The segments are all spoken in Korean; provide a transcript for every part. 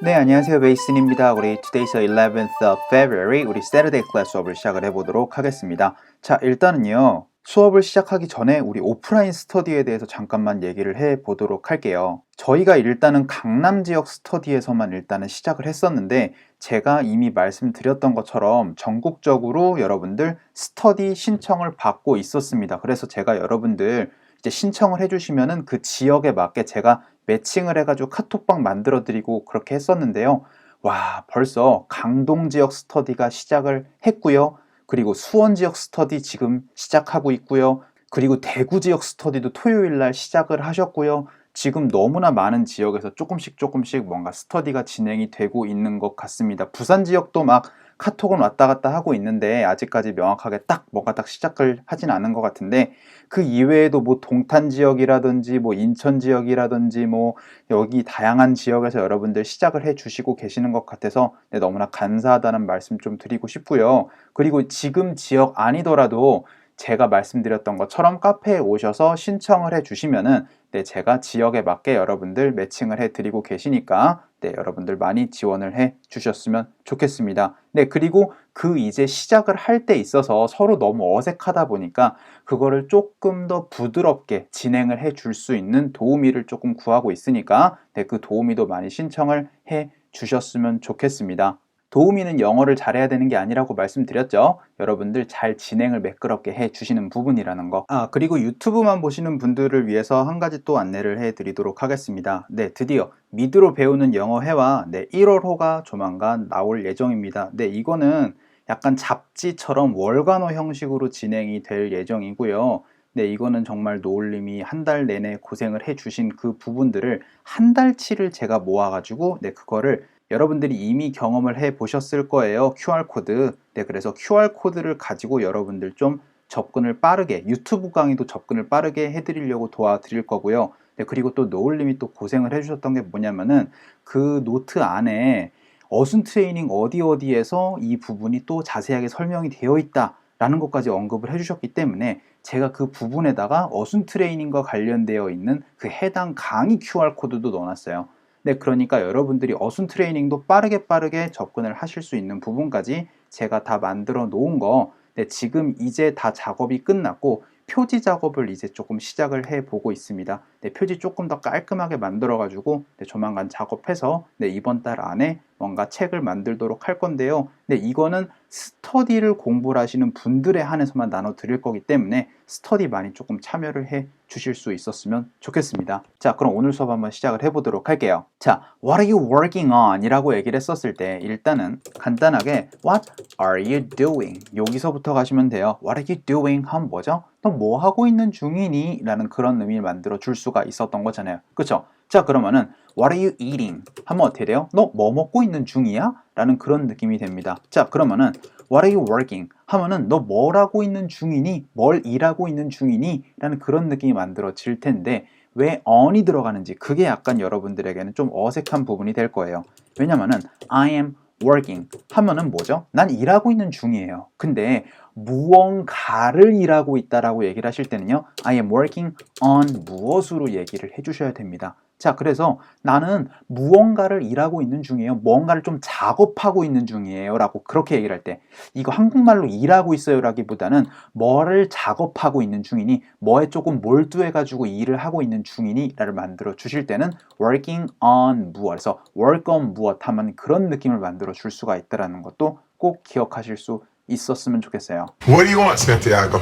네, 안녕하세요. 베이슨입니다. 우리 today's 11th of February 우리 Saturday class 수업을 시작을 해보도록 하겠습니다. 자, 일단은요. 수업을 시작하기 전에 우리 오프라인 스터디에 대해서 잠깐만 얘기를 해보도록 할게요. 저희가 일단은 강남 지역 스터디에서만 일단은 시작을 했었는데 제가 이미 말씀드렸던 것처럼 전국적으로 여러분들 스터디 신청을 받고 있었습니다. 그래서 제가 여러분들 이제 신청을 해주시면은 그 지역에 맞게 제가 매칭을 해가지고 카톡방 만들어 드리고 그렇게 했었는데요. 와, 벌써 강동 지역 스터디가 시작을 했고요. 그리고 수원 지역 스터디 지금 시작하고 있고요. 그리고 대구 지역 스터디도 토요일 날 시작을 하셨고요. 지금 너무나 많은 지역에서 조금씩 뭔가 스터디가 진행이 되고 있는 것 같습니다. 부산 지역도 막 카톡은 왔다 갔다 하고 있는데 아직까지 명확하게 딱 뭐가 딱 시작을 하진 않은 것 같은데 그 이외에도 뭐 동탄 지역이라든지 뭐 인천 지역이라든지 뭐 여기 다양한 지역에서 여러분들 시작을 해 주시고 계시는 것 같아서 네, 너무나 감사하다는 말씀 좀 드리고 싶고요. 그리고 지금 지역 아니더라도 제가 말씀드렸던 것처럼 카페에 오셔서 신청을 해 주시면은 네, 제가 지역에 맞게 여러분들 매칭을 해 드리고 계시니까 네, 여러분들 많이 지원을 해 주셨으면 좋겠습니다. 네, 그리고 그 이제 시작을 할 때 있어서 서로 너무 어색하다 보니까 그거를 조금 더 부드럽게 진행을 해 줄 수 있는 도우미를 조금 구하고 있으니까 네, 그 도우미도 많이 신청을 해 주셨으면 좋겠습니다. 도우미는 영어를 잘해야 되는 게 아니라고 말씀드렸죠. 여러분들 잘 진행을 매끄럽게 해주시는 부분이라는 거. 그리고 유튜브만 보시는 분들을 위해서 한 가지 또 안내를 해드리도록 하겠습니다. 네, 드디어 미드로 배우는 영어 회화 1월호가 조만간 나올 예정입니다. 네, 이거는 약간 잡지처럼 월간호 형식으로 진행이 될 예정이고요. 네, 이거는 정말 노을님이 한 달 내내 고생을 해주신 그 부분들을 한 달치를 제가 모아가지고 그거를 여러분들이 이미 경험을 해 보셨을 거예요. QR코드. 네, 그래서 QR코드를 가지고 여러분들 좀 접근을 빠르게, 유튜브 강의도 접근을 빠르게 해드리려고 도와드릴 거고요. 네, 그리고 또 노을님이 또 고생을 해주셨던 게 뭐냐면은 그 노트 안에 어순 트레이닝 어디에서 이 부분이 또 자세하게 설명이 되어 있다 라는 것까지 언급을 해주셨기 때문에 제가 그 부분에다가 어순 트레이닝과 관련되어 있는 그 해당 강의 QR코드도 넣어놨어요. 네, 그러니까 여러분들이 어순 트레이닝도 빠르게 접근을 하실 수 있는 부분까지 제가 다 만들어 놓은 거 지금 이제 다 작업이 끝났고 표지 작업을 이제 조금 시작을 해 보고 있습니다. 표지 조금 더 깔끔하게 만들어 가지고 조만간 작업해서 이번 달 안에 뭔가 책을 만들도록 할 건데요. 이거는 스터디를 공부를 하시는 분들에 한해서만 나눠 드릴 거기 때문에 스터디 많이 조금 참여를 해 주실 수 있었으면 좋겠습니다. 자, 그럼 오늘 수업 한번 시작을 해보도록 할게요. 자, What are you working on? 이라고 얘기를 했었을 때 일단은 간단하게 What are you doing? 여기서부터 가시면 돼요. What are you doing? 하면 뭐죠? 너 뭐 하고 있는 중이니? 라는 그런 의미를 만들어 줄 수가 있었던 거잖아요. 그쵸? 자, 그러면은 What are you eating? 하면 어떻게 돼요? 너 뭐 먹고 있는 중이야? 라는 그런 느낌이 됩니다. 자, 그러면은 What are you working? 하면은 너 뭘 하고 있는 중이니? 뭘 일하고 있는 중이니? 라는 그런 느낌이 만들어질 텐데 왜 on이 들어가는지 그게 약간 여러분들에게는 좀 어색한 부분이 될 거예요. 왜냐면은 I am working 하면은 뭐죠? 난 일하고 있는 중이에요. 근데 무언가를 일하고 있다라고 얘기를 하실 때는요. I am working on 무엇으로 얘기를 해주셔야 됩니다. 자, 그래서 나는 무언가를 일하고 있는 중이에요. 뭔가를 좀 작업하고 있는 중이에요. 라고 그렇게 얘기를 할 때 이거 한국말로 일하고 있어요 라기보다는 뭐를 작업하고 있는 중이니 뭐에 조금 몰두해 가지고 일을 하고 있는 중이니 라를 만들어 주실 때는 working on 무엇에서 work on 무엇 하면 그런 느낌을 만들어 줄 수가 있다는 것도 꼭 기억하실 수 있었으면 좋겠어요. What do you want, Santiago?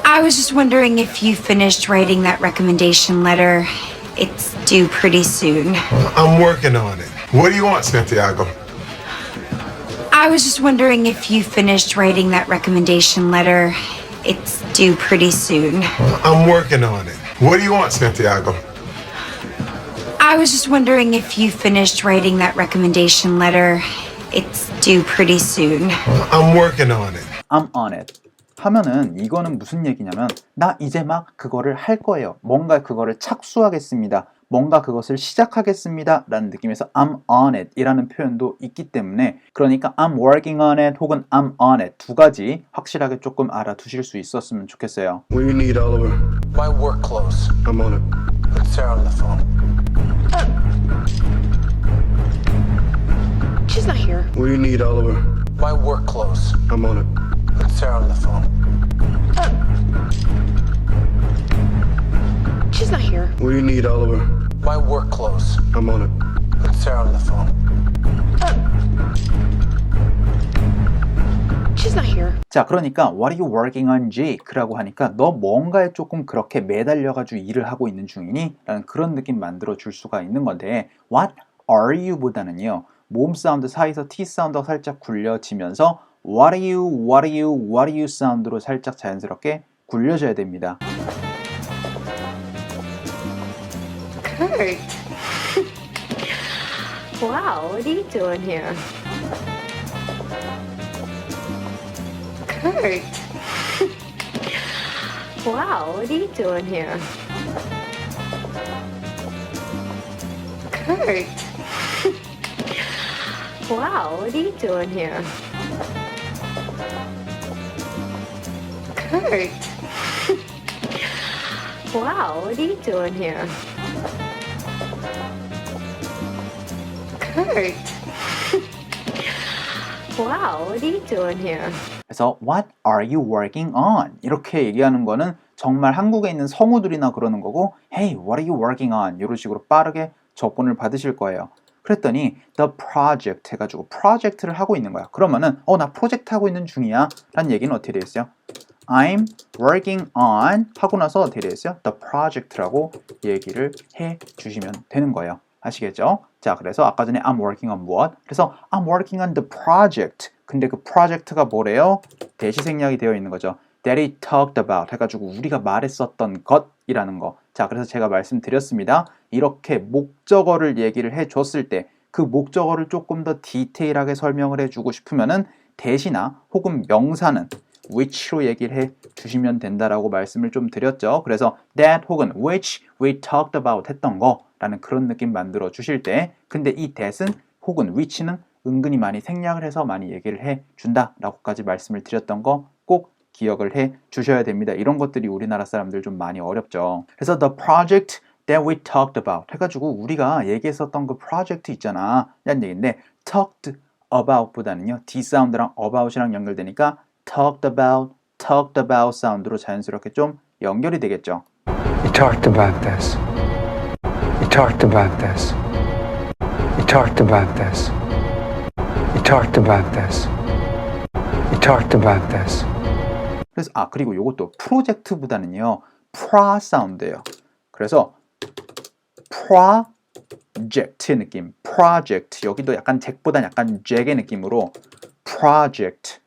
I was just wondering if you finished writing that recommendation letter. It's due pretty soon. I'm working on it. What do you want, Santiago? I was just wondering if you finished writing that recommendation letter. It's due pretty soon. I'm working on it. What do you want, Santiago? I was just wondering if you finished writing that recommendation letter. It's due pretty soon. I'm working on it. I'm on it. 하면은 이거는 무슨 얘기냐면 나 이제 막 그거를 할 거예요. 뭔가 그거를 착수하겠습니다. 뭔가 그것을 시작하겠습니다 라는 느낌에서 I'm on it 이라는 표현도 있기 때문에 그러니까 I'm working on it 혹은 I'm on it 두 가지 확실하게 조금 알아두실 수 있었으면 좋겠어요. What do you need, Oliver? My work clothes. I'm on it. Put Sarah on the phone. She's not here. What do you need, Oliver? My work clothes. I'm on it. Put Sarah on the phone. She's not here. What do you need, Oliver? My work clothes. I'm on it. Put Sarah on the phone. She's not here. 자, 그러니까 What are you working on, Jake? 라고 하니까 너 뭔가에 조금 그렇게 매달려가지고 일을 하고 있는 중이니? 라는 그런 느낌 만들어 줄 수가 있는 건데 What are you 보다는요 모음 사운드 사이에서 T 사운드가 살짝 굴려지면서 What are you, what are you, what are you 사운드로 살짝 자연스럽게 굴려져야 됩니다. Kurt. Wow, what are you doing here? Kurt. Wow, what are you doing here? Kurt. Wow, what are you doing here? Kurt. Wow, what are you doing here? Kurt. Wow, what are you doing here? 그래서 What are you working on? 이렇게 얘기하는 거는 정말 한국에 있는 성우들이나 그러는 거고 Hey, what are you working on? 이런 식으로 빠르게 접근을 받으실 거예요. 그랬더니 The project 해가지고 프로젝트를 하고 있는 거야. 그러면은 나 프로젝트 하고 있는 중이야 라는 얘기는 어떻게 되겠어요? I'm working on 하고 나서 어떻게 되겠어요? The project라고 얘기를 해 주시면 되는 거예요. 아시겠죠? 자, 그래서 아까 전에 I'm working on 무엇? 그래서 I'm working on the project. 근데 그 프로젝트가 뭐래요? 대시 생략이 되어 있는 거죠. That he talked about 해가지고 우리가 말했었던 것이라는 거. 자, 그래서 제가 말씀드렸습니다. 이렇게 목적어를 얘기를 해줬을 때 그 목적어를 조금 더 디테일하게 설명을 해주고 싶으면은 대시나 혹은 명사는 which로 얘기를 해 주시면 된다라고 말씀을 좀 드렸죠. 그래서 that 혹은 which we talked about 했던 거라는 그런 느낌 만들어 주실 때 근데 이 that은 혹은 which는 은근히 많이 생략을 해서 많이 얘기를 해 준다라고까지 말씀을 드렸던 거 꼭 기억을 해 주셔야 됩니다. 이런 것들이 우리나라 사람들 좀 많이 어렵죠. 그래서 the project that we talked about 해가지고 우리가 얘기했었던 그 프로젝트 있잖아 라는 얘기인데 talked about 보다는요 D 사운드랑 about이랑 연결되니까 talked about 사운드로 자연스럽게 좀 연결이 되겠죠. You talked about this. You talked about this. You talked about this. You talked about this. You talked about this. 그래서 그리고 요것도 프로젝트보다는요 프라 사운드예요. 그래서 project의 느낌, project 여기도 약간 잭보다 약간 잭의 느낌으로 project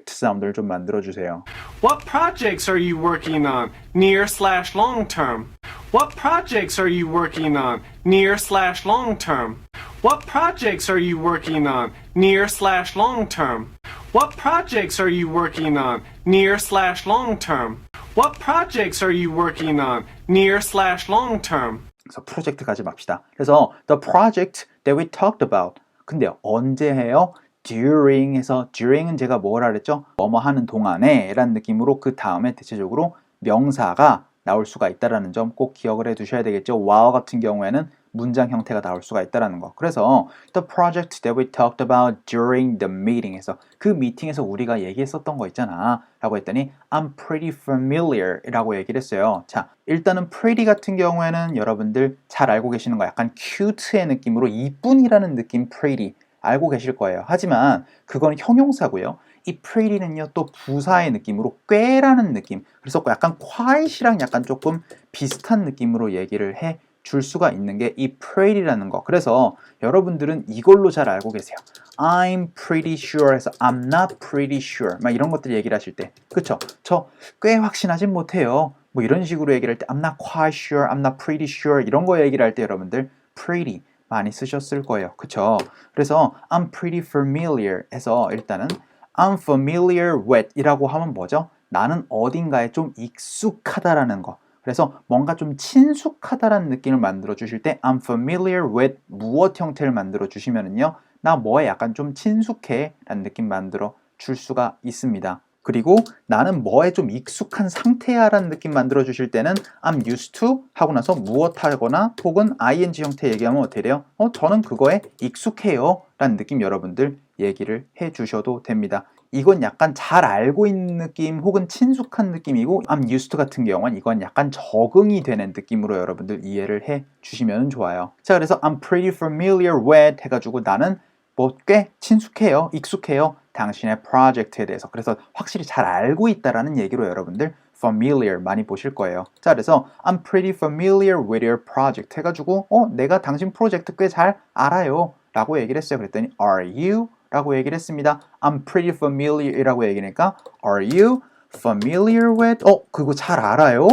사운드를 좀 만들어 주세요. What projects are you working on, near/long term? What projects are you working on, near/long term? What projects are you working on, near/long term? What projects are you working on, near/long term? What projects are you working on, near/long term? 그래서 프로젝트 가지 맙시다. 그래서 the project that we talked about. 근데 언제 해요? during 해서 during은 제가 뭐라 그랬죠? 뭐뭐 하는 동안에 라는 느낌으로 그 다음에 대체적으로 명사가 나올 수가 있다는 점 꼭 기억을 해 두셔야 되겠죠. while 같은 경우에는 문장 형태가 나올 수가 있다는 거. 그래서 the project that we talked about during the meeting 에서 그 미팅에서 우리가 얘기했었던 거 있잖아 라고 했더니 I'm pretty familiar 라고 얘기를 했어요. 자, 일단은 pretty 같은 경우에는 여러분들 잘 알고 계시는 거 약간 cute의 느낌으로 이쁜이라는 느낌 pretty 알고 계실 거예요. 하지만 그건 형용사고요. 이 pretty는요 또 부사의 느낌으로 꽤라는 느낌. 그래서 약간 quiet이랑 약간 조금 비슷한 느낌으로 얘기를 해 줄 수가 있는 게 이 pretty라는 거. 그래서 여러분들은 이걸로 잘 알고 계세요. I'm pretty sure 해서 I'm not pretty sure 막 이런 것들 얘기를 하실 때 그쵸? 저 꽤 확신하진 못해요. 뭐 이런 식으로 얘기를 할 때 I'm not quite sure, I'm not pretty sure 이런 거 얘기를 할 때 여러분들 pretty 많이 쓰셨을 거예요. 그쵸? 그래서 I'm pretty familiar 해서 일단은 I'm familiar with 이라고 하면 뭐죠? 나는 어딘가에 좀 익숙하다라는 거. 그래서 뭔가 좀 친숙하다라는 느낌을 만들어 주실 때 I'm familiar with 무엇 형태를 만들어 주시면은요 나 뭐에 약간 좀 친숙해 라는 느낌 만들어 줄 수가 있습니다. 그리고 나는 뭐에 좀 익숙한 상태야 라는 느낌 만들어 주실 때는 I'm used to 하고 나서 무엇 하거나 혹은 ing 형태 얘기하면 어떻게 돼요? 저는 그거에 익숙해요 라는 느낌 여러분들 얘기를 해 주셔도 됩니다. 이건 약간 잘 알고 있는 느낌 혹은 친숙한 느낌이고 I'm used to 같은 경우는 이건 약간 적응이 되는 느낌으로 여러분들 이해를 해 주시면 좋아요. 자, 그래서 I'm pretty familiar with 해가지고 나는 뭐 꽤 친숙해요, 익숙해요 당신의 프로젝트에 대해서. 그래서 확실히 잘 알고 있다라는 얘기로 여러분들 familiar 많이 보실 거예요. 자, 그래서 I'm pretty familiar with your project 해가지고 내가 당신 프로젝트 꽤 잘 알아요 라고 얘기를 했어요. 그랬더니 Are you? 라고 얘기를 했습니다. I'm pretty familiar 이라고 얘기하니까 Are you familiar with? 그거 잘 알아요?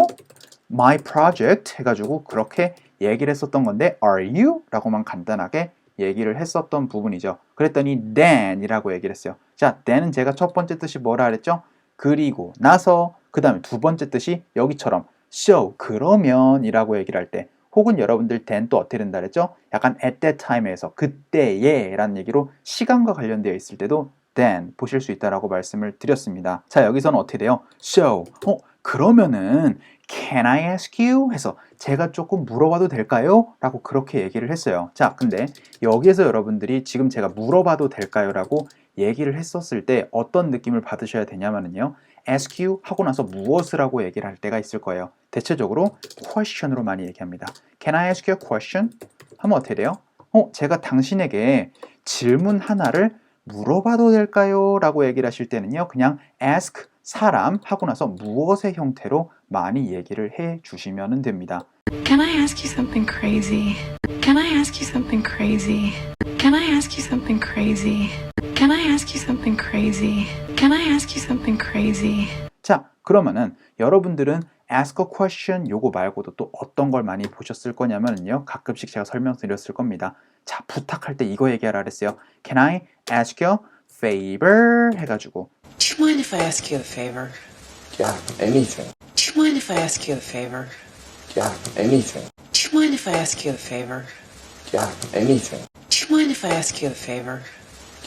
My project 해가지고 그렇게 얘기를 했었던 건데 Are you? 라고만 간단하게 얘기를 했었던 부분이죠. 그랬더니 then 이라고 얘기를 했어요. 자, then은 제가 첫 번째 뜻이 뭐라 그랬죠? 그리고 나서, 그 다음에 두 번째 뜻이 여기처럼 so 그러면 이라고 얘기를 할 때, 혹은 여러분들 then 또 어떻게 된다 그랬죠? 약간 at that time에서 그때에 라는 얘기로 시간과 관련되어 있을 때도 then 보실 수 있다라고 말씀을 드렸습니다. 자, 여기서는 어떻게 돼요? So 그러면은 Can I ask you? 해서 제가 조금 물어봐도 될까요? 라고 그렇게 얘기를 했어요. 자, 근데 여기에서 여러분들이 지금 제가 물어봐도 될까요? 라고 얘기를 했었을 때 어떤 느낌을 받으셔야 되냐면요, ask you 하고 나서 무엇을 하고 얘기를 할 때가 있을 거예요. 대체적으로 question으로 많이 얘기합니다. Can I ask you a question? 하면 어떻게 돼요? 제가 당신에게 질문 하나를 물어봐도 될까요? 라고 얘기를 하실 때는요, 그냥 ask 사람 하고 나서 무엇의 형태로 많이 얘기를 해 주시면 됩니다. Can I ask you something crazy? Can I ask you something crazy? Can I ask you something crazy? Can I ask you something crazy? Can I ask you something crazy? 자, 그러면은 여러분들은 ask a question 요거 말고도 또 어떤 걸 많이 보셨을 거냐면요, 가끔씩 제가 설명드렸을 겁니다. 자, 부탁할 때 이거 얘기하라 그랬어요. Can I ask you a favor? 해가지고 Do you mind if I ask you a favor? Yeah, anything. Do you mind if I ask you a favor? Yeah, anything. Do you mind if I ask you a favor? Yeah, anything. Do you mind if I ask you a favor?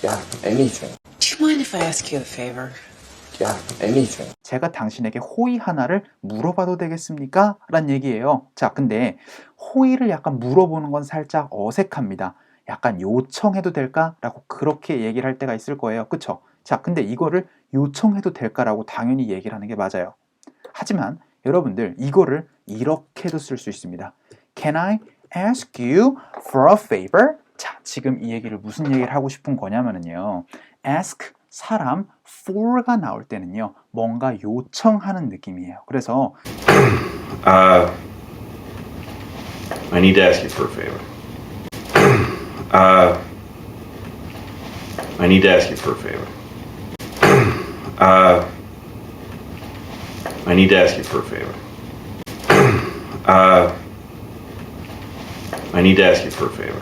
Yeah, anything. Do you mind if I ask you a favor? Yeah, anything. 제가 당신에게 호의 하나를 물어봐도 되겠습니까? 라는 얘기예요. 자, 근데 호의를 약간 물어보는 건 살짝 어색합니다. 약간 요청해도 될까? 라고 그렇게 얘기를 할 때가 있을 거예요. 그쵸? 자, 근데 이거를 요청해도 될까라고 당연히 얘기를 하는 게 맞아요. 하지만 여러분들 이거를 이렇게도 쓸 수 있습니다. Can I ask you for a favor? 자, 지금 이 얘기를 무슨 얘기를 하고 싶은 거냐면요, ask 사람 for가 나올 때는요, 뭔가 요청하는 느낌이에요. 그래서 I need to ask you for a favor. I need to ask you for a favor. I need to ask you for a favor. I need to ask you for a favor.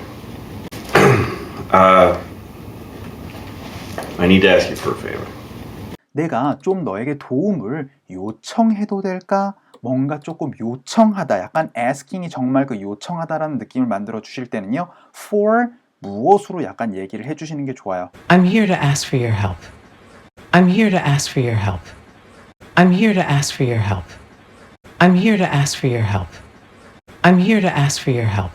I need to ask you for a favor. 내가 좀 너에게 도움을 요청해도 될까? 뭔가 조금 요청하다, 약간 asking이 정말 그 요청하다라는 느낌을 만들어 주실 때는요, for 무엇으로 약간 얘기를 해주시는 게 좋아요. I'm here to ask for your help. I'm here to ask for your help. I'm here to ask for your help. I'm here to ask for your help. I'm here to ask for your help.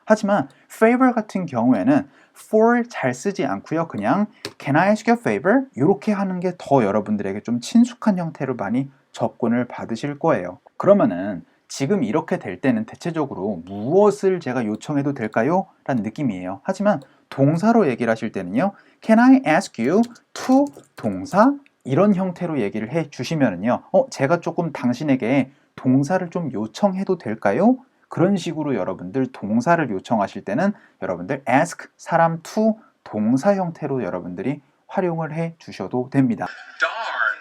하지만 favor 같은 경우에는 for 잘 쓰지 않고요, 그냥 Can I ask you a favor? 이렇게 하는 게 더 여러분들에게 좀 친숙한 형태로 많이 접근을 받으실 거예요. 그러면은 지금 이렇게 될 때는 대체적으로 무엇을 제가 요청해도 될까요? 라는 느낌이에요. 하지만 동사로 얘기를 하실 때는요, Can I ask you to 동사 이런 형태로 얘기를 해 주시면은요, 제가 조금 당신에게 동사를 좀 요청해도 될까요? 그런 식으로 여러분들 동사를 요청하실 때는 여러분들 ask 사람 to 동사 형태로 여러분들이 활용을 해 주셔도 됩니다. Darn.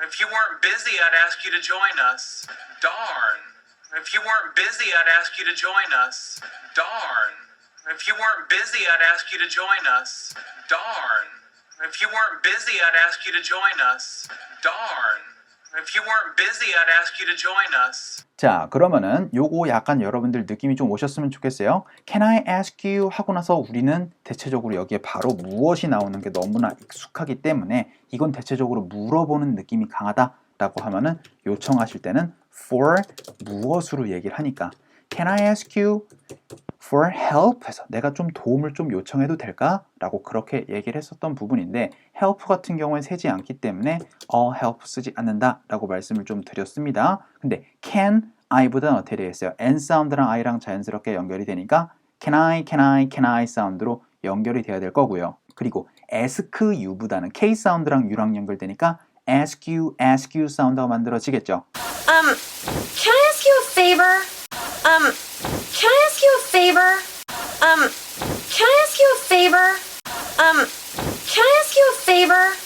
If you weren't busy, I'd ask you to join us. Darn. If you weren't busy, I'd ask you to join us. Darn. If you weren't busy, I'd ask you to join us. Darn. If you weren't busy, I'd ask you to join us. Darn. If you weren't busy, I'd ask you to join us. 자, 그러면은 요거 약간 여러분들 느낌이 좀 오셨으면 좋겠어요. Can I ask you? 하고 나서 우리는 대체적으로 여기에 바로 무엇이 나오는 게 너무나 익숙하기 때문에 이건 대체적으로 물어보는 느낌이 강하다라고 하면은 요청하실 때는 for 무엇으로 얘기를 하니까 Can I ask you for help? 해서 내가 좀 도움을 좀 요청해도 될까? 라고 그렇게 얘기를 했었던 부분인데 help 같은 경우에 세지 않기 때문에 help 쓰지 않는다 라고 말씀을 좀 드렸습니다. 근데 can, I보다는 어떻게 되겠어요? N 사운드랑 I랑 자연스럽게 연결이 되니까 can I 사운드로 연결이 돼야 될 거고요. 그리고 ask you보다는 K 사운드랑 U랑 연결되니까 ask you 사운드가 만들어지겠죠. Can I ask you a favor? Can I ask you a favor? Can I ask you a favor? Can I ask you a favor?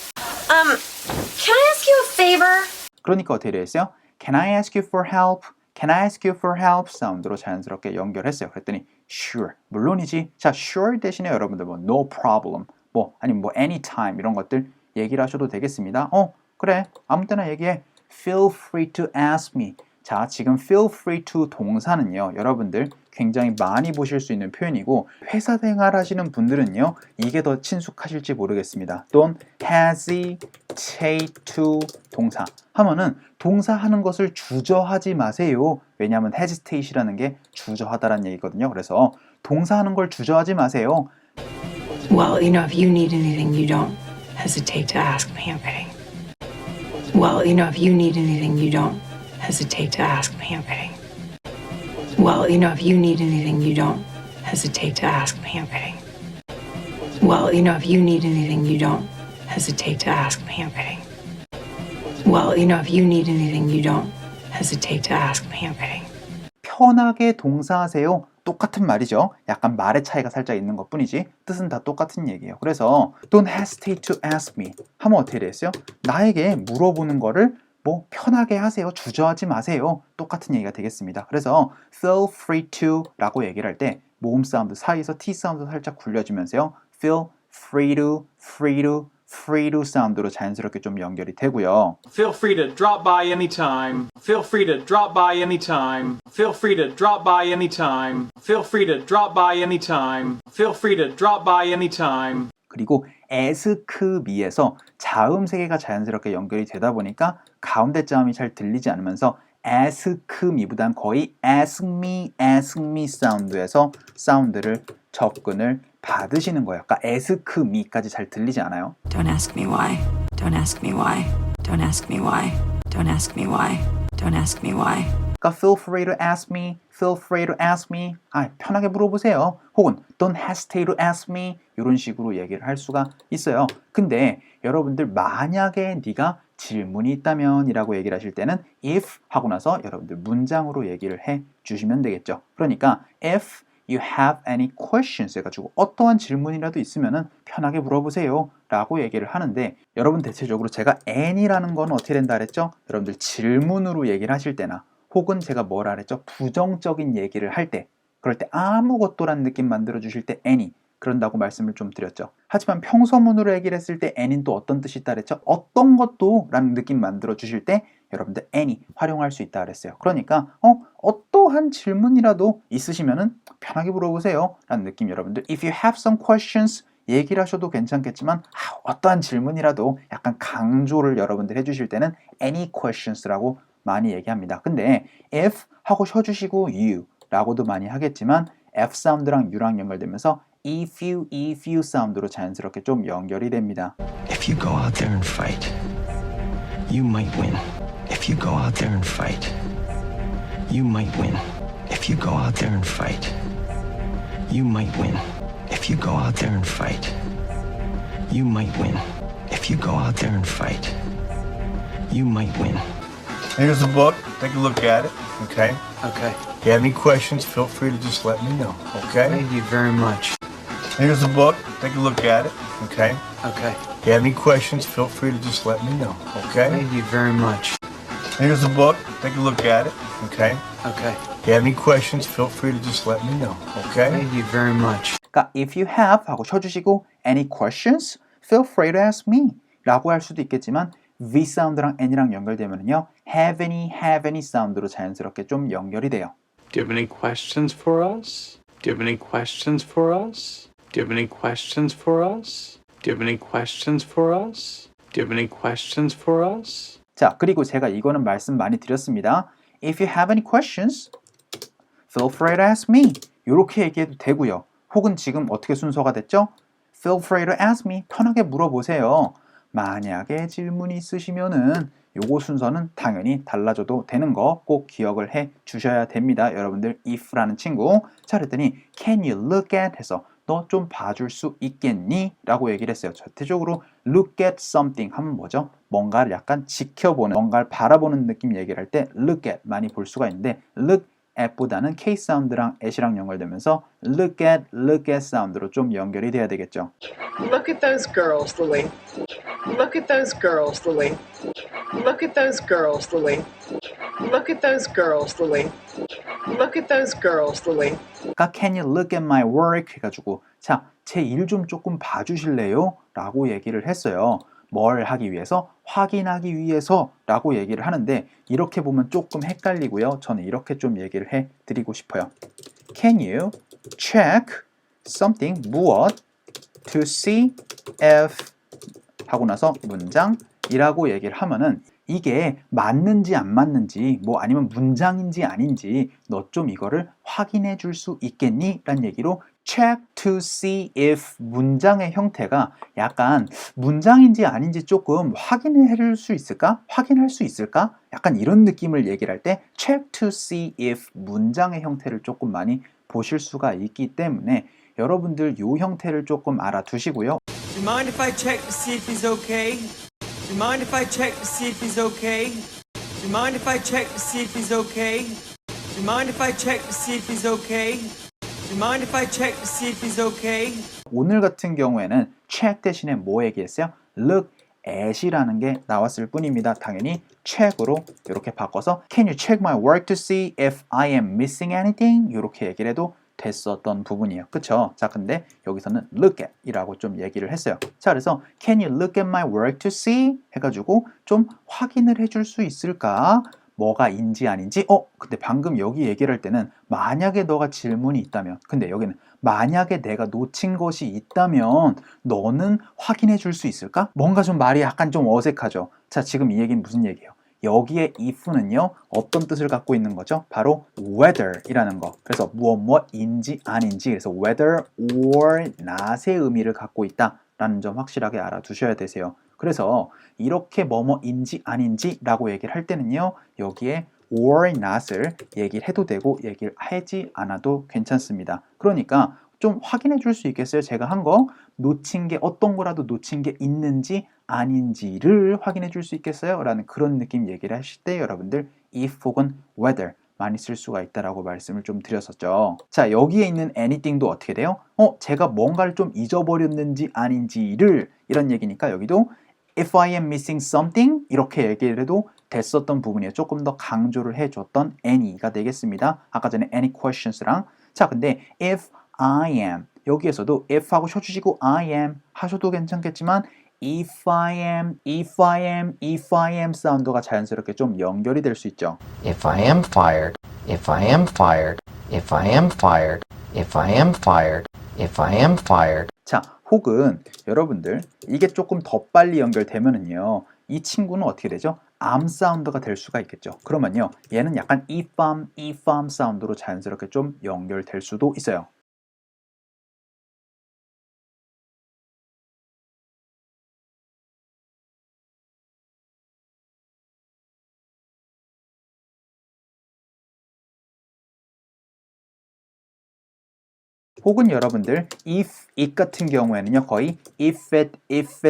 Can I ask you a favor? 그러니까 어떻게 되겠어요? Can I ask you for help? Can I ask you for help? 사운드로 자연스럽게 연결했어요. 그랬더니 sure, 물론이지. 자, sure 대신에 여러분들 뭐 no problem, 뭐 아니면 뭐 anytime 이런 것들 얘기를 하셔도 되겠습니다. 그래, 아무 때나 얘기해. Feel free to ask me. 자, 지금 feel free to 동사는요, 여러분들 굉장히 많이 보실 수 있는 표현이고 회사 생활 하시는 분들은요, 이게 더 친숙하실지 모르겠습니다. Don't hesitate to 동사 하면은 동사 하는 것을 주저하지 마세요. 왜냐하면 hesitate이라는 게 주저하다라는 얘기거든요. 그래서 동사 하는 걸 주저하지 마세요. Well, you know, if you need anything, you don't hesitate to ask me, I'm kidding. Well, you know, if you need anything, you don't hesitate to ask me, I'm kidding. Well, you know, if you need anything, you don't hesitate to ask me, I'm kidding. Well, you know, if you need anything, you don't hesitate to ask me, I'm kidding. Well, you know, if you need anything, you don't hesitate to ask me, I'm kidding. 편하게 동사하세요. 똑같은 말이죠. 약간 말의 차이가 살짝 있는 것 뿐이지 뜻은 다 똑같은 얘기예요. 그래서 don't hesitate to ask me 하면 어떻게 되겠어요? 나에게 물어보는 거를 뭐 편하게 하세요. 주저하지 마세요. 똑같은 얘기가 되겠습니다. 그래서 feel free to 라고 얘기를 할 때 모음 사운드 사이에서 T 사운드 살짝 굴려주면서요. feel free to 사운드로 자연스럽게 좀 연결이 되고요. Feel free to drop by anytime. Feel free to drop by anytime. Feel free to drop by anytime. Feel free to drop by anytime. Feel free to drop by anytime. 그리고 ask me에서 자음 세 개가 자연스럽게 연결이 되다 보니까 가운데 자음이 잘 들리지 않으면서 ask me보단 거의 ask me 사운드에서 사운드를 접근을 받으시는 거예요. 아까 ask me까지 잘 들리지 않아요? Don't ask me why. Don't ask me why. Don't ask me why. Don't ask me why. Don't ask me why. 그러니까 feel free to ask me, feel free to ask me. 편하게 물어보세요. 혹은 don't hesitate to ask me 이런 식으로 얘기를 할 수가 있어요. 근데 여러분들 만약에 네가 질문이 있다면 이라고 얘기를 하실 때는 if 하고 나서 여러분들 문장으로 얘기를 해 주시면 되겠죠. 그러니까 if you have any questions 해가지고 어떠한 질문이라도 있으면은 편하게 물어보세요 라고 얘기를 하는데 여러분 대체적으로 제가 any라는 건 어떻게 된다 그랬죠? 여러분들 질문으로 얘기를 하실 때나 혹은 제가 뭐라 그랬죠? 부정적인 얘기를 할 때 그럴 때 아무것도라는 느낌 만들어 주실 때 any 그런다고 말씀을 좀 드렸죠. 하지만 평서문으로 얘기를 했을 때 any는 또 어떤 뜻이 있다 그랬죠? 어떤 것도 라는 느낌 만들어 주실 때 여러분들 any 활용할 수 있다 그랬어요. 그러니까 어떠한 질문이라도 있으시면은 편하게 물어보세요 라는 느낌 여러분들 if you have some questions 얘기를 하셔도 괜찮겠지만 어떠한 질문이라도 약간 강조를 여러분들 해주실 때는 any questions라고 많이 얘기합니다. 근데 if 하고 쉬어주시고 you 라고도 많이 하겠지만 F 사운드랑 U랑 연결되면서 if you 사운드로 자연스럽게 좀 연결이 됩니다. If you go out there and fight, you might win. If you go out there and fight, you might win. If you go out there and fight, you might win. If you go out there and fight, you might win. If you go out there and fight, you might win. Here's the book. Take a look at it. Okay. Okay. If you have any questions, feel free to just let me know. Okay. Thank you very much. Here's the book. Take a look at it. Okay. Okay. If you have any questions, feel free to just let me know. Okay. Thank you very much. Here's the book. Take a look at it. Okay. Okay. If you have any questions, feel free to just let me know. Okay. Thank you very much. 그러니까 if you have 하고 쉬어주시고 any questions, feel free to ask me 라고 할 수도 있겠지만 V 사운드랑 N이랑 연결되면요 have any 사운드로 자연스럽게 좀 연결이 돼요. Do you have any questions for us? Do you have any questions for us? Do you have any questions for us? Do you have any questions for us? Do you have any questions for us? 자, 그리고 제가 이거는 말씀 많이 드렸습니다. If you have any questions, feel free to ask me. 이렇게 얘기해도 되고요. 혹은 지금 어떻게 순서가 됐죠? Feel free to ask me. 편하게 물어보세요. 만약에 질문이 있으시면은 요거 순서는 당연히 달라져도 되는 거 꼭 기억을 해 주셔야 됩니다. 여러분들 if라는 친구. 자, 그랬더니 can you look at 해서 너 좀 봐줄 수 있겠니? 라고 얘기를 했어요. 전체적으로 look at something 하면 뭐죠? 뭔가를 약간 지켜보는, 뭔가를 바라보는 느낌 얘기를 할 때 look at 많이 볼 수가 있는데 look at보다는 K 사운드랑 at이랑 연결되면서 look at 사운드로 좀 연결이 돼야 되겠죠. Look at those girls, Lily. Look at those girls, Lily. Look at those girls, Lily. Look at those girls, Lily. Look at those girls, Lily. 아까 can you look at my work 해가지고 자, 제 일 좀 조금 봐주실래요? 라고 얘기를 했어요. 뭘 하기 위해서? 확인하기 위해서 라고 얘기를 하는데 이렇게 보면 조금 헷갈리고요. 저는 이렇게 좀 얘기를 해드리고 싶어요. Can you check something 무엇 to see if 하고 나서 문장이라고 얘기를 하면은 이게 맞는지 안 맞는지 뭐 아니면 문장인지 아닌지 너 좀 이거를 확인해 줄 수 있겠니? 라는 얘기로 check to see if 문장의 형태가 약간 문장인지 아닌지 조금 확인해 줄 수 있을까? 확인할 수 있을까? 약간 이런 느낌을 얘기를 할 때 check to see if 문장의 형태를 조금 많이 보실 수가 있기 때문에 여러분들 이 형태를 조금 알아두시고요. Do you mind if I check to see if he's okay? Do you mind if I check to see if he's okay? Do you mind if I check to see if he's okay? Do you mind if I check to see if he's okay? Do you mind if I check to see if he's okay? 오늘 같은 경우에는 check 대신에 뭐 얘기했어요? look at이라는 게 나왔을 뿐입니다. 당연히 check으로 이렇게 바꿔서 Can you check my work to see if I am missing anything? 이렇게 얘기를 해도 됐었던 부분이에요. 그쵸? 자, 근데 여기서는 look at 이라고 좀 얘기를 했어요. 자, 그래서 Can you look at my work to see? 해가지고 좀 확인을 해줄 수 있을까? 뭐가 인지 아닌지? 근데 방금 여기 얘기를 할 때는 만약에 너가 질문이 있다면 근데 여기는 만약에 내가 놓친 것이 있다면 너는 확인해 줄 수 있을까? 뭔가 좀 말이 약간 좀 어색하죠? 자, 지금 이 얘기는 무슨 얘기예요? 여기에 if는요 어떤 뜻을 갖고 있는 거죠? 바로 whether이라는 거. 그래서 무엇인지 아닌지 그래서 whether or not의 의미를 갖고 있다라는 점 확실하게 알아두셔야 되세요. 그래서 이렇게 뭐뭐인지 아닌지 라고 얘기를 할 때는요 여기에 or not을 얘기를 해도 되고 얘기를 하지 않아도 괜찮습니다. 그러니까 좀 확인해 줄 수 있겠어요? 제가 한 거 놓친 게 어떤 거라도 놓친 게 있는지 아닌지를 확인해 줄 수 있겠어요? 라는 그런 느낌 얘기를 하실 때 여러분들 if 혹은 whether 많이 쓸 수가 있다라고 말씀을 좀 드렸었죠. 자, 여기에 있는 anything도 어떻게 돼요? 제가 뭔가를 좀 잊어버렸는지 아닌지를 이런 얘기니까 여기도 if I am missing something 이렇게 얘기를 해도 됐었던 부분이에요. 조금 더 강조를 해줬던 any가 되겠습니다. 아까 전에 any questions랑 자, 근데 if I am 여기에서도 if 하고 쉬어주시고 I am 하셔도 괜찮겠지만 if I am 사운드가 자연스럽게 좀 연결이 될 수 있죠. If I am fired, if I am fired, if I am fired, if I am fired, if I am fired. 자, 혹은 여러분들 이게 조금 더 빨리 연결되면은요 이 친구는 어떻게 되죠? am 사운드가 될 수가 있겠죠. 그러면요 얘는 약간 if am 사운드로 자연스럽게 좀 연결될 수도 있어요. 혹은 여러분들 if it 같은 경우에는요 거의 if it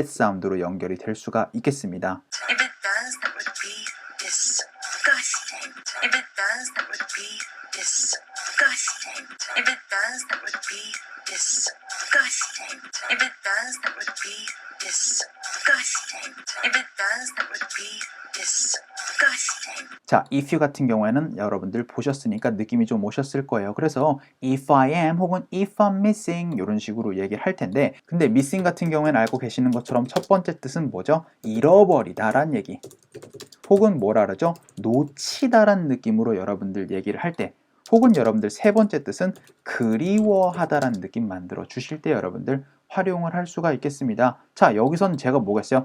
사운드로 연결이 될 수가 있겠습니다. If it does, that would be disgusting. If it does, that would be disgusting. If it does, that would be disgusting. If it does, that would be disgusting. disgusting. If it does, that would be disgusting. 자, if you 같은 경우에는 여러분들 보셨으니까 느낌이 좀 오셨을 거예요. 그래서 if I am 혹은 if I'm missing 이런 식으로 얘기를 할 텐데, 근데 missing 같은 경우에는 알고 계시는 것처럼 첫 번째 뜻은 뭐죠? 잃어버리다란 얘기. 혹은 뭐라 그러죠? 놓치다란 느낌으로 여러분들 얘기를 할 때, 혹은 여러분들 세 번째 뜻은 그리워하다라는 느낌 만들어 주실 때 여러분들 활용을 할 수가 있겠습니다. 자, 여기선 제가 뭐겠어요?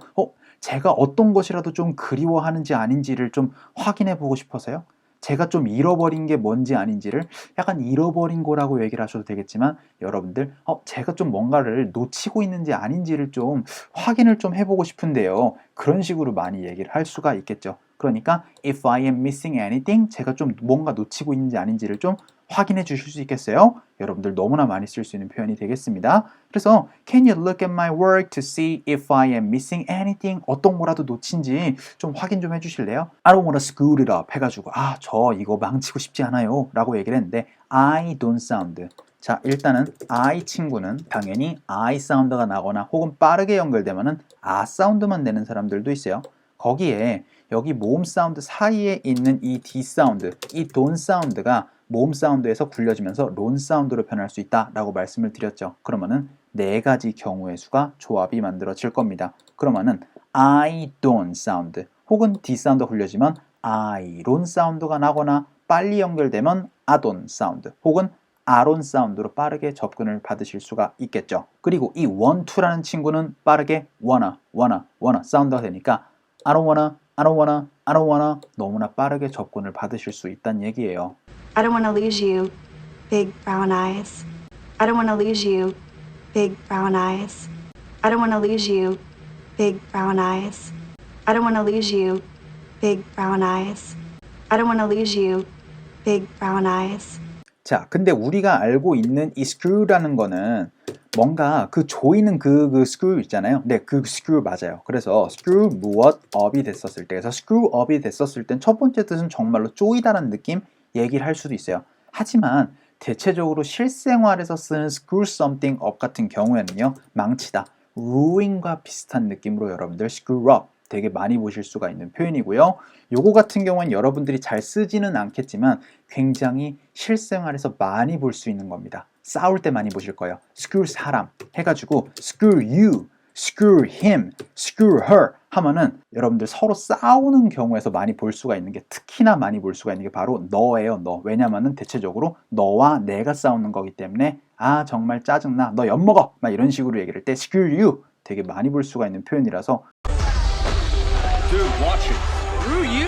제가 어떤 것이라도 좀 그리워하는지 아닌지를 좀 확인해 보고 싶어서요. 제가 좀 잃어버린 게 뭔지 아닌지를 약간 잃어버린 거라고 얘기를 하셔도 되겠지만, 여러분들 제가 좀 뭔가를 놓치고 있는지 아닌지를 좀 확인을 좀 해보고 싶은데요. 그런 식으로 많이 얘기를 할 수가 있겠죠. 그러니까 if I am missing anything, 제가 좀 뭔가 놓치고 있는지 아닌지를 좀 확인해 주실 수 있겠어요? 여러분들 너무나 많이 쓸 수 있는 표현이 되겠습니다. 그래서 Can you look at my work to see if I am missing anything? 어떤 거라도 놓친지 좀 확인 좀 해주실래요? I don't want to screw it up 해가지고 저 이거 망치고 싶지 않아요 라고 얘기를 했는데 I don't sound. 자, 일단은 I 친구는 당연히 I 사운드가 나거나 혹은 빠르게 연결되면은 사운드만 내는 사람들도 있어요. 거기에 여기 모음 사운드 사이에 있는 이 D 사운드, 이 don't 사운드가 모음 사운드에서 굴려지면서 론 사운드로 변할 수 있다라고 말씀을 드렸죠. 그러면은 네 가지 경우의 수가 조합이 만들어질 겁니다. 그러면은 I don't sound 혹은 D 사운드가 굴려지면 I 론 사운드가 나거나 빨리 연결되면 I don't sound 혹은 아론 사운드로 빠르게 접근을 받으실 수가 있겠죠. 그리고 이 want to라는 친구는 빠르게 wanna 사운드가 되니까 I don't wanna 너무나 빠르게 접근을 받으실 수 있다는 얘기예요. I don't want to lose you, big brown eyes. I don't want to lose you, big brown eyes. I don't want to lose you, big brown eyes. I don't want to lose you, big brown eyes. I don't want to lose you, big brown eyes. 자, 근데 우리가 알고 있는 이 screw라는 거는 뭔가 그 조이는 그 screw 있잖아요. 네, 그 screw 맞아요. 그래서 screw 무엇 up이 됐었을 때, 그래서 screw up이 됐었을 땐 첫 번째 뜻은 정말로 쪼이다라는 느낌 얘기를 할 수도 있어요. 하지만 대체적으로 실생활에서 쓰는 screw something up 같은 경우에는요, 망치다, ruin과 비슷한 느낌으로 여러분들 screw up 되게 많이 보실 수가 있는 표현이고요. 요거 같은 경우는 여러분들이 잘 쓰지는 않겠지만 굉장히 실생활에서 많이 볼 수 있는 겁니다. 싸울 때 많이 보실 거예요. screw 사람 해가지고 screw you, screw him, screw her 하면은 여러분들 서로 싸우는 경우에서 많이 볼 수가 있는 게, 특히나 많이 볼 수가 있는 게 바로 너예요, 너. 왜냐면은 대체적으로 너와 내가 싸우는 거기 때문에 정말 짜증나, 너 엿먹어 막 이런 식으로 얘기를 할 때 screw you 되게 많이 볼 수가 있는 표현이라서 Dude, watch it. Screw you.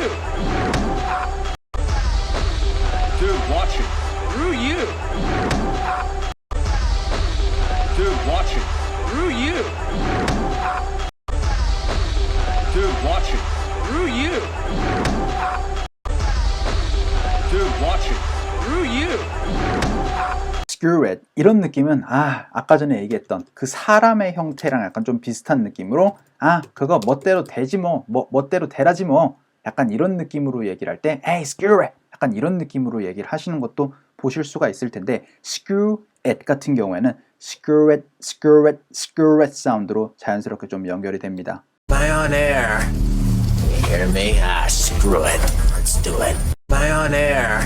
Dude, watch it. Screw you. Dude, watch it. Screw you. Dude, watch it. Screw you. Dude, watch it. Screw you. screw it 이런 느낌은 아까 전에 얘기했던 그 사람의 형태랑 약간 좀 비슷한 느낌으로 그거 멋대로 되지 멋대로 되라지 약간 이런 느낌으로 얘기를 할 때 hey screw it 약간 이런 느낌으로 얘기를 하시는 것도 보실 수가 있을 텐데, screw it 같은 경우에는 screw it 사운드로 자연스럽게 좀 연결이 됩니다. Am I on air? You hear me? Screw it. Let's do it. Am I on air?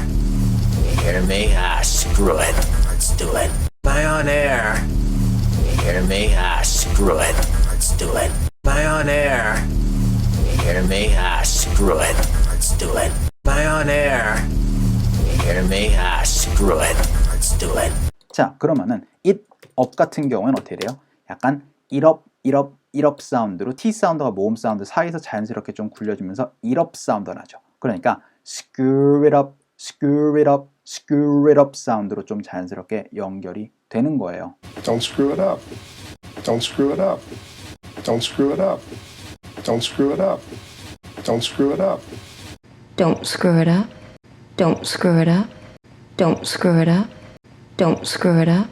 You hear me? Screw it. Let's do it. Am I on air? You hear me? Screw it. Let's do it. Am I on air? You hear me? Screw it. Let's do it. Am I on air? You hear me? Screw it. Let's do it. 자, 그러면은 it up 같은 경우는 어떻게 돼요? 약간 it up 사운드로 T 사운드가 모음 사운드 사이에서 자연스럽게 좀 굴려주면서 it up 사운드가 나죠. 그러니까 screw it up 사운드로 좀 자연스럽게 연결이 되는 거예요. Don't screw it up. Don't screw it up. Don't screw it up. Don't screw it up. Don't screw it up. Don't screw it up. Don't screw it up. Don't screw it up. Don't screw it up.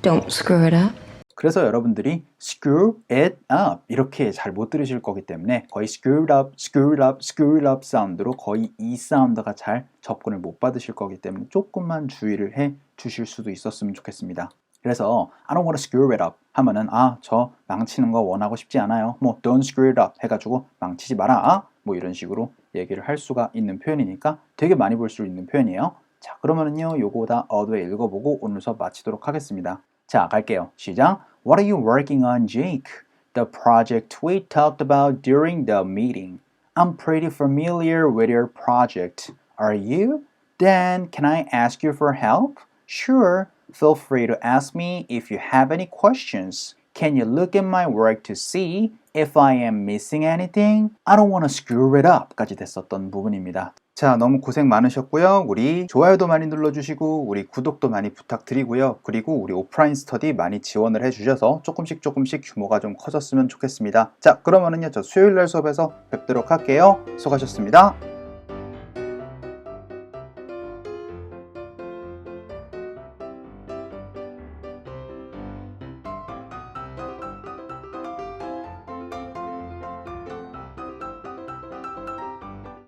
Don't screw it up. 그래서 여러분들이 screw it up 이렇게 잘 못 들으실 거기 때문에 거의 screw it up 사운드로 거의 이 사운드가 잘 접근을 못 받으실 거기 때문에 조금만 주의를 해 주실 수도 있었으면 좋겠습니다. 그래서 I don't want to screw it up 하면은 저 망치는 거 원하고 싶지 않아요. 뭐 don't screw it up 해가지고 망치지 마라. 뭐 이런 식으로 얘기를 할 수가 있는 표현이니까 되게 많이 볼 수 있는 표현이에요. 자, 그러면은요 요거 다 어드에 읽어보고 오늘 수업 마치도록 하겠습니다. 자, 갈게요. 시작. What are you working on, Jake? The project we talked about during the meeting. I'm pretty familiar with your project. Are you? Then can I ask you for help? Sure. Feel free to ask me if you have any questions. Can you look at my work to see if I am missing anything? I don't want to screw it up 까지 됐었던 부분입니다. 자, 너무 고생 많으셨고요. 우리 좋아요도 많이 눌러주시고 우리 구독도 많이 부탁드리고요. 그리고 우리 오프라인 스터디 많이 지원을 해주셔서 조금씩 규모가 좀 커졌으면 좋겠습니다. 자, 그러면은요 저 수요일날 수업에서 뵙도록 할게요. 수고하셨습니다.